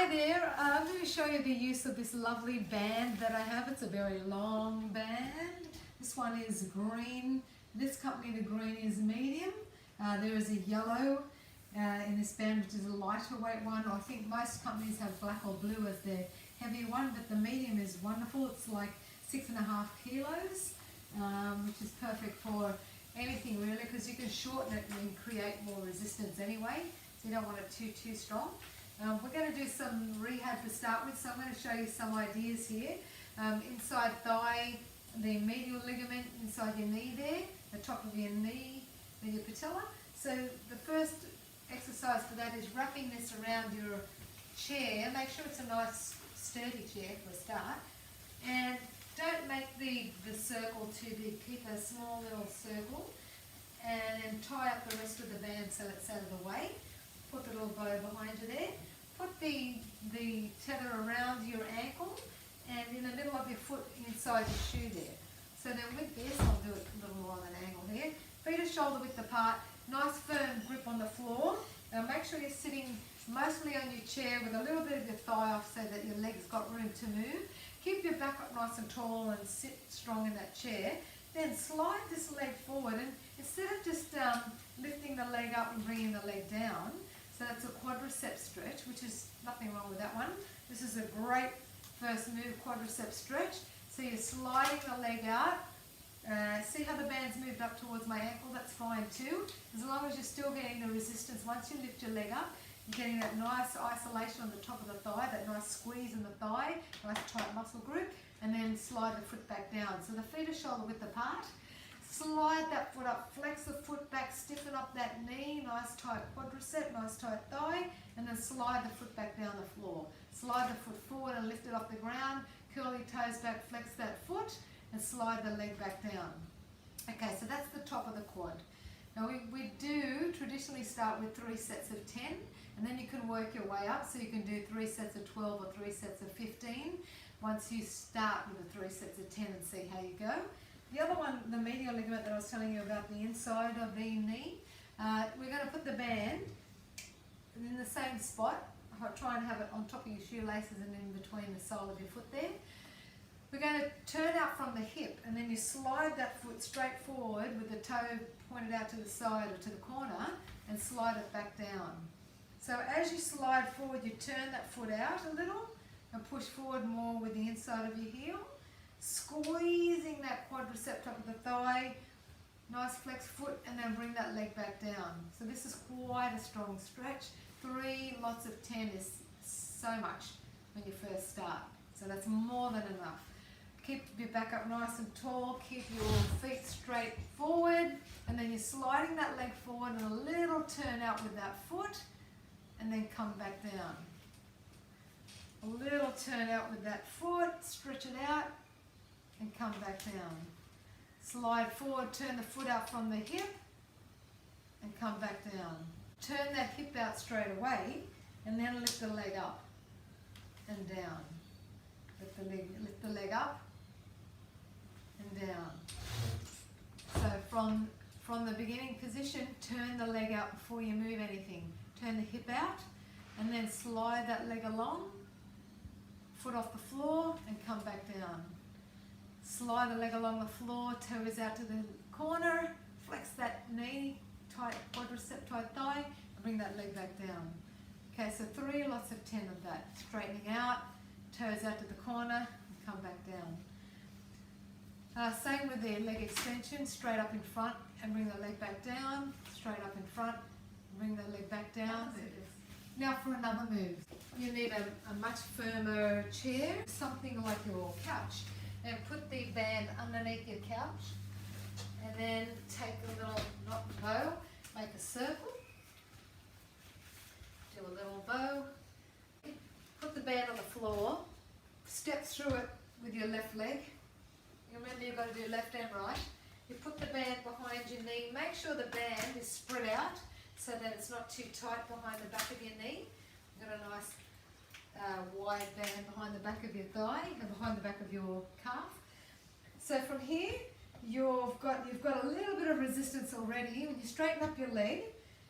Hi there, I'm going to show you the use of this lovely band that I have. It's a very long band. This one is green. This company, the green is medium. There is a yellow in this band, which is a lighter weight one. I think most companies have black or blue as their heavier one, but the medium is wonderful. It's like 6.5 kilos, which is perfect for anything really, because you can shorten it and create more resistance anyway, so you don't want it too strong. We're going to do some rehab to start with, so I'm going to show you some ideas here. Inside thigh, the medial ligament inside your knee there, the top of your knee, then your patella. So the first exercise for that is wrapping this around your chair. Make sure it's a nice sturdy chair for a start. And don't make the circle too big. Keep a small little circle and then tie up the rest of the band so it's out of the way. Put the little bow behind you there. Put the tether around your ankle and in the middle of your foot inside your shoe there. So then with this, I'll do it a little more on an angle here. Feet are shoulder width apart. Nice firm grip on the floor. Now make sure you're sitting mostly on your chair with a little bit of your thigh off so that your legs got room to move. Keep your back up nice and tall and sit strong in that chair. Then slide this leg forward, and instead of just lifting the leg up and bringing the leg down, so that's a quadricep stretch, which is nothing wrong with that one. This is a great first move, quadricep stretch. So you're sliding the leg out. See how the band's moved up towards my ankle? That's fine too. As long as you're still getting the resistance. Once you lift your leg up, you're getting that nice isolation on the top of the thigh, that nice squeeze in the thigh, nice tight muscle group, and then slide the foot back down. So the feet are shoulder width apart. Slide that foot up, flex the foot back, stiffen up that knee, nice tight quadricep, nice tight thigh, and then slide the foot back down the floor. Slide the foot forward and lift it off the ground, curl your toes back, flex that foot, and slide the leg back down. Okay, so that's the top of the quad. Now we do traditionally start with 3 sets of 10, and then you can work your way up, so you can do 3 sets of 12 or 3 sets of 15 once you start with the 3 sets of 10 and see how you go. The other one, the medial ligament that I was telling you about, the inside of the knee, we're going to put the band in the same spot. I'll try and have it on top of your shoelaces and in between the sole of your foot there. We're going to turn out from the hip, and then you slide that foot straight forward with the toe pointed out to the side or to the corner, and slide it back down. So as you slide forward, you turn that foot out a little and push forward more with the inside of your heel, squeezing that quadricep top of the thigh, nice flex foot, and then bring that leg back down. So this is quite a strong stretch. 3 lots of 10 is so much when you first start. So that's more than enough. Keep your back up nice and tall, keep your feet straight forward, and then you're sliding that leg forward and a little turn out with that foot, and then come back down. A little turn out with that foot, stretch it out, and come back down. Slide forward, turn the foot out from the hip, and come back down. Turn that hip out straight away, and then lift the leg up and down. Lift the leg up and down. So from the beginning position, turn the leg out before you move anything. Turn the hip out, and then slide that leg along, foot off the floor, and come back down. Slide the leg along the floor, toes out to the corner, flex that knee, tight quadricep, tight thigh, and bring that leg back down. Okay, so 3 lots of 10 of that. Straightening out, toes out to the corner, and come back down. Same with the leg extension, straight up in front, and bring the leg back down, straight up in front, bring the leg back down. Now for another move. You need a much firmer chair, something like your couch. And put the band underneath your couch, and then take a little knot bow, make a circle, do a little bow, put the band on the floor, step through it with your left leg. Remember, you've got to do left and right. You put the band behind your knee, make sure the band is spread out so that it's not too tight behind the back of your knee. You've got a nice wide band behind the back of your thigh and behind the back of your calf. So from here, you've got a little bit of resistance already. When you straighten up your leg,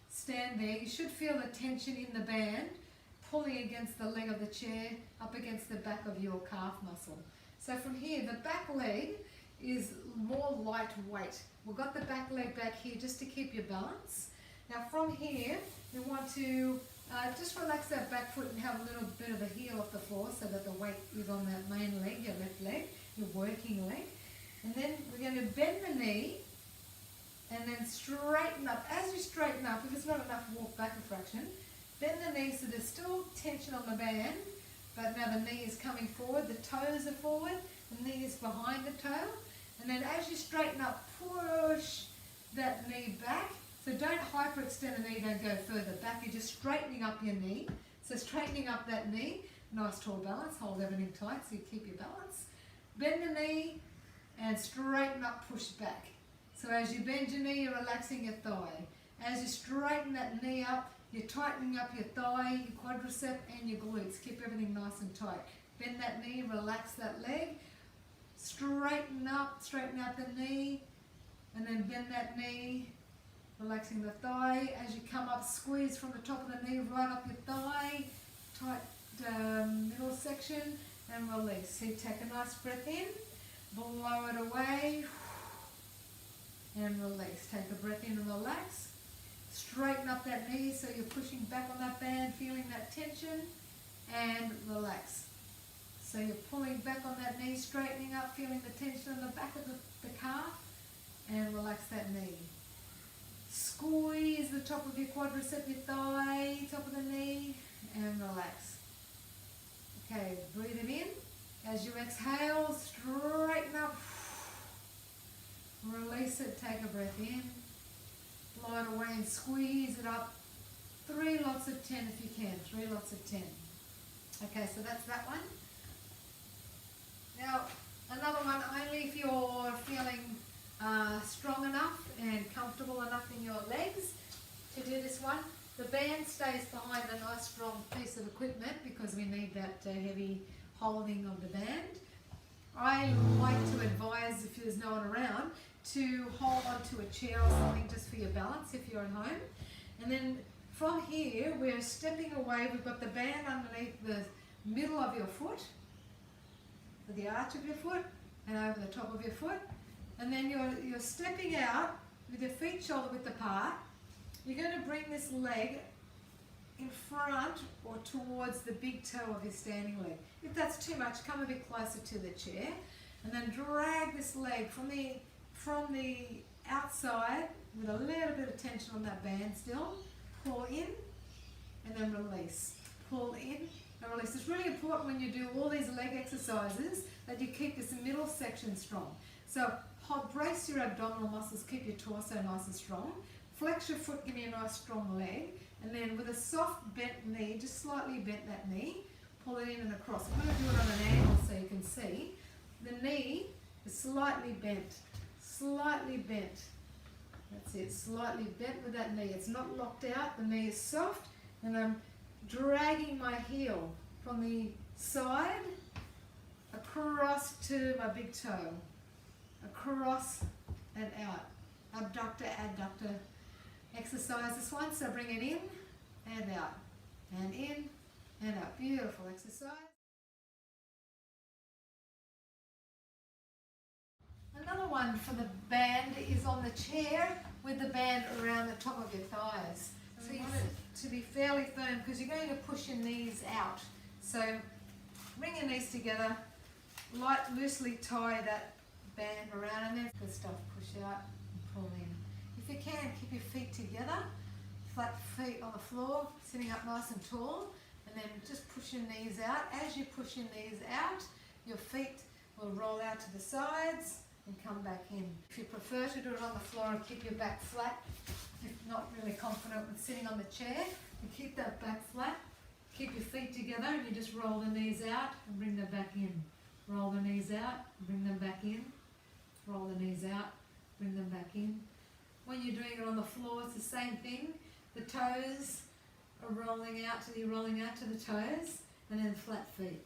stand there, you should feel the tension in the band. pulling against the leg of the chair, up against the back of your calf muscle. So from here, the back leg is more lightweight. We've got the back leg back here just to keep your balance. Now from here, we want to just relax that back foot and have a little bit of a heel off the floor so that the weight is on that main leg, your left leg, your working leg. And then we're going to bend the knee and then straighten up. As you straighten up, if it's not enough, walk back a fraction. Bend the knee so there's still tension on the band, but now the knee is coming forward, the toes are forward, the knee is behind the toe. And then as you straighten up, push that knee back. So don't hyperextend the knee, don't go further back. You're just straightening up your knee. So straightening up that knee, nice tall balance, hold everything tight so you keep your balance. Bend the knee and straighten up, push back. So as you bend your knee, you're relaxing your thigh. As you straighten that knee up, you're tightening up your thigh, your quadricep and your glutes. Keep everything nice and tight. Bend that knee, relax that leg. Straighten out the knee, and then bend that knee, relaxing the thigh. As you come up, squeeze from the top of the knee right up your thigh, tight middle section, and release. So you take a nice breath in, blow it away, and release. Take a breath in and relax. Straighten up that knee so you're pushing back on that band, feeling that tension, and relax. So you're pulling back on that knee, straightening up, feeling the tension on the back of the calf, and relax that knee. Squeeze the top of your quadricep, your thigh, top of the knee, and relax. Okay, breathe it in. As you exhale, straighten up. Release it, take a breath in. Blow it away and squeeze it up. 3 lots of 10 if you can, 3 lots of 10. Okay, so that's that one. Now, another one, only if you're feeling strong enough and comfortable enough in your legs to do this one. The band stays behind a nice strong piece of equipment because we need that heavy holding of the band. I like to advise, if there's no one around, to hold onto a chair or something just for your balance if you're at home. And then from here, we're stepping away. We've got the band underneath the middle of your foot, the arch of your foot, and over the top of your foot. And then you're stepping out with your feet shoulder width apart. You're going to bring this leg in front or towards the big toe of your standing leg. If that's too much, come a bit closer to the chair, and then drag this leg from the outside with a little bit of tension on that band still. Pull in and then release. Pull in and release. It's really important when you do all these leg exercises that you keep this middle section strong. So brace your abdominal muscles, keep your torso nice and strong. Flex your foot, give me a nice strong leg. And then with a soft bent knee, just slightly bent that knee, pull it in and across. I'm going to do it on an angle so you can see. The knee is slightly bent, slightly bent. That's it, slightly bent with that knee. It's not locked out, the knee is soft, and I'm dragging my heel from the side across to my big toe, across and out. Abductor, adductor exercise this one, so bring it in and out, and in and out. Beautiful exercise. Another one for the band is on the chair with the band around the top of your thighs. So you want it to be fairly firm because you're going to push your knees out. So bring your knees together, loosely tie that band around, and then good stuff, push out and pull in. If you can, keep your feet together, flat feet on the floor, sitting up nice and tall, and then just push your knees out. As you push your knees out, your feet will roll out to the sides and come back in. If you prefer to do it on the floor and keep your back flat, if not really confident with sitting on the chair, you keep that back flat, keep your feet together, and you just roll the knees out and bring them back in. Roll the knees out, bring them back in. Roll the knees out, bring them back in. When you're doing it on the floor, it's the same thing. The toes are rolling out to the toes, and then flat feet.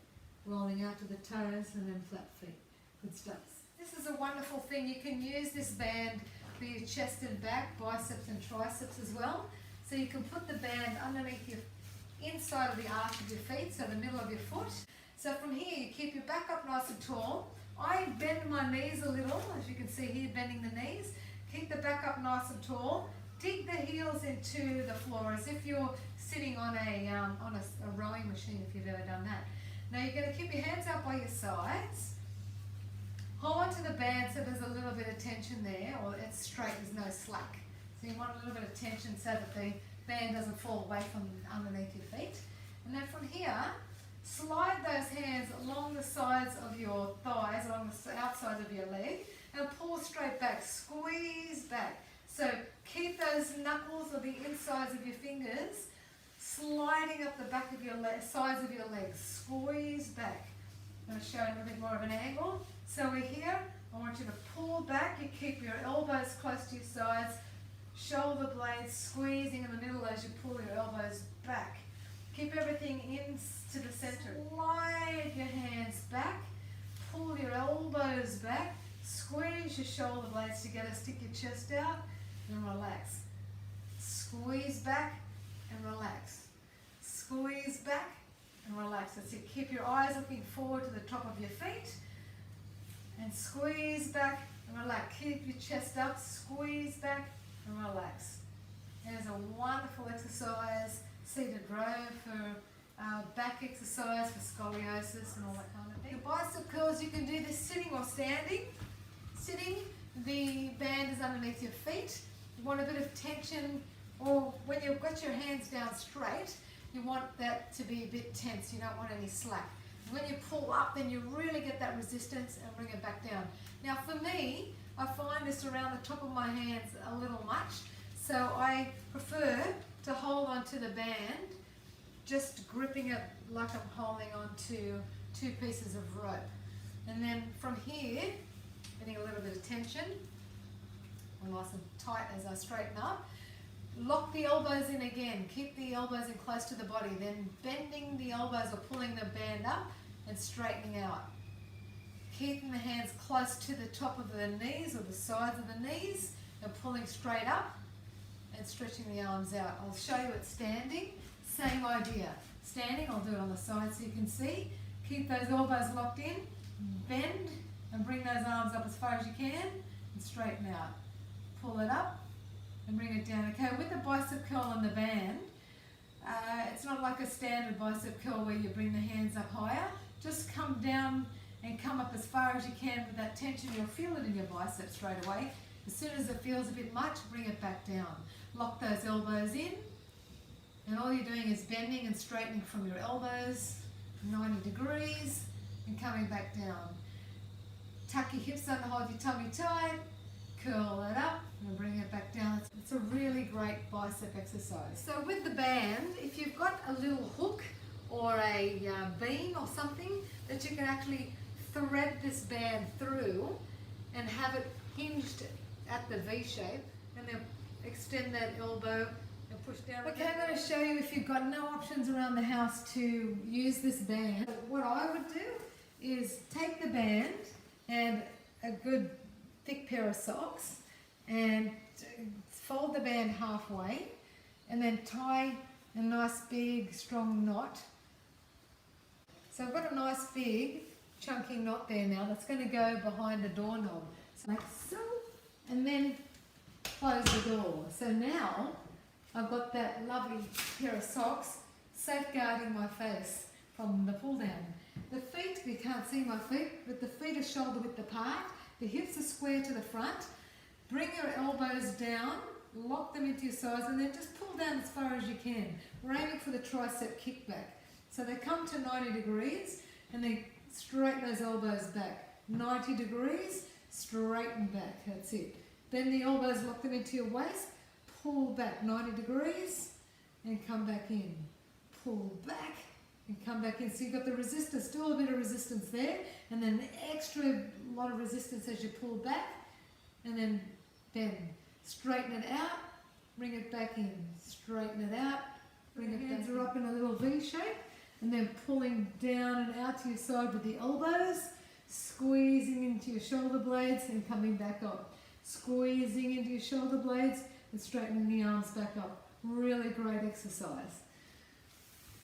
Rolling out to the toes, and then flat feet. Good stuff. This is a wonderful thing. You can use this band for your chest and back, biceps and triceps as well. So you can put the band underneath your inside of the arch of your feet, so the middle of your foot. So from here, you keep your back up nice and tall. I bend my knees a little, as you can see here, bending the knees. Keep the back up nice and tall. Dig the heels into the floor as if you're sitting on a rowing machine, if you've ever done that. Now you're going to keep your hands out by your sides. Hold on to the band so there's a little bit of tension there, or it's straight, there's no slack. So you want a little bit of tension so that the band doesn't fall away from underneath your feet. And then from here, slide those hands along the sides of your thighs, along the outsides of your leg, and pull straight back, squeeze back. So keep those knuckles or the insides of your fingers sliding up the back of your sides of your legs. Squeeze back. I'm going to show you a little bit more of an angle. So we're here. I want you to pull back. You keep your elbows close to your sides, shoulder blades squeezing in the middle as you pull your elbows back. Keep everything in to the center. Slide your hands back. Pull your elbows back. Squeeze your shoulder blades together. Stick your chest out and relax. Squeeze back and relax. Squeeze back and relax. That's it. Keep your eyes looking forward to the top of your feet. And squeeze back and relax. Keep your chest up. Squeeze back and relax. There's a wonderful exercise. Seated row for back exercise, for scoliosis and all that kind of thing. The bicep curls, you can do this sitting or standing. Sitting, the band is underneath your feet. You want a bit of tension, or when you've got your hands down straight, you want that to be a bit tense. You don't want any slack. When you pull up, then you really get that resistance and bring it back down. Now for me, I find this around the top of my hands a little much, so I prefer to hold onto the band, just gripping it like I'm holding onto 2 pieces of rope. And then from here, getting a little bit of tension, and nice and tight as I straighten up. Lock the elbows in again. Keep the elbows in close to the body, then bending the elbows or pulling the band up and straightening out. Keeping the hands close to the top of the knees or the sides of the knees and pulling straight up and stretching the arms out. I'll show you it standing. Same idea. Standing, I'll do it on the side so you can see. Keep those elbows locked in, bend and bring those arms up as far as you can and straighten out. Pull it up and bring it down. Okay, with the bicep curl and the band, it's not like a standard bicep curl where you bring the hands up higher. Just come down and come up as far as you can with that tension. You'll feel it in your biceps straight away. As soon as it feels a bit much, bring it back down. Lock those elbows in, and all you're doing is bending and straightening from your elbows 90 degrees and coming back down. Tuck your hips under, hold your tummy tight, curl it up and bring it back down. It's a really great bicep exercise. So with the band, if you've got a little hook or a beam or something that you can actually thread this band through and have it hinged at the V shape, and then extend that elbow and push down. Okay, I'm going to show you if you've got no options around the house to use this band. What I would do is take the band and a good thick pair of socks and fold the band halfway and then tie a nice big strong knot. So I've got a nice big chunky knot there now that's going to go behind the doorknob. So like so, and then close the door. So now I've got that lovely pair of socks safeguarding my face from the pull down. The feet, you can't see my feet, but the feet are shoulder width apart. The hips are square to the front. Bring your elbows down, lock them into your sides, and then just pull down as far as you can. We're aiming for the tricep kickback. So they come to 90 degrees and then straighten those elbows back. 90 degrees, straighten back, that's it. Bend the elbows, lock them into your waist, pull back 90 degrees and come back in. Pull back and come back in. So you've got the resistance, still a bit of resistance there, and then extra lot of resistance as you pull back, and then bend. Straighten it out, bring it back in. Straighten it out, bring it hands are up in a little V shape, and then pulling down and out to your side with the elbows, squeezing into your shoulder blades and coming back up. Squeezing into your shoulder blades and straightening the arms back up. Really great exercise.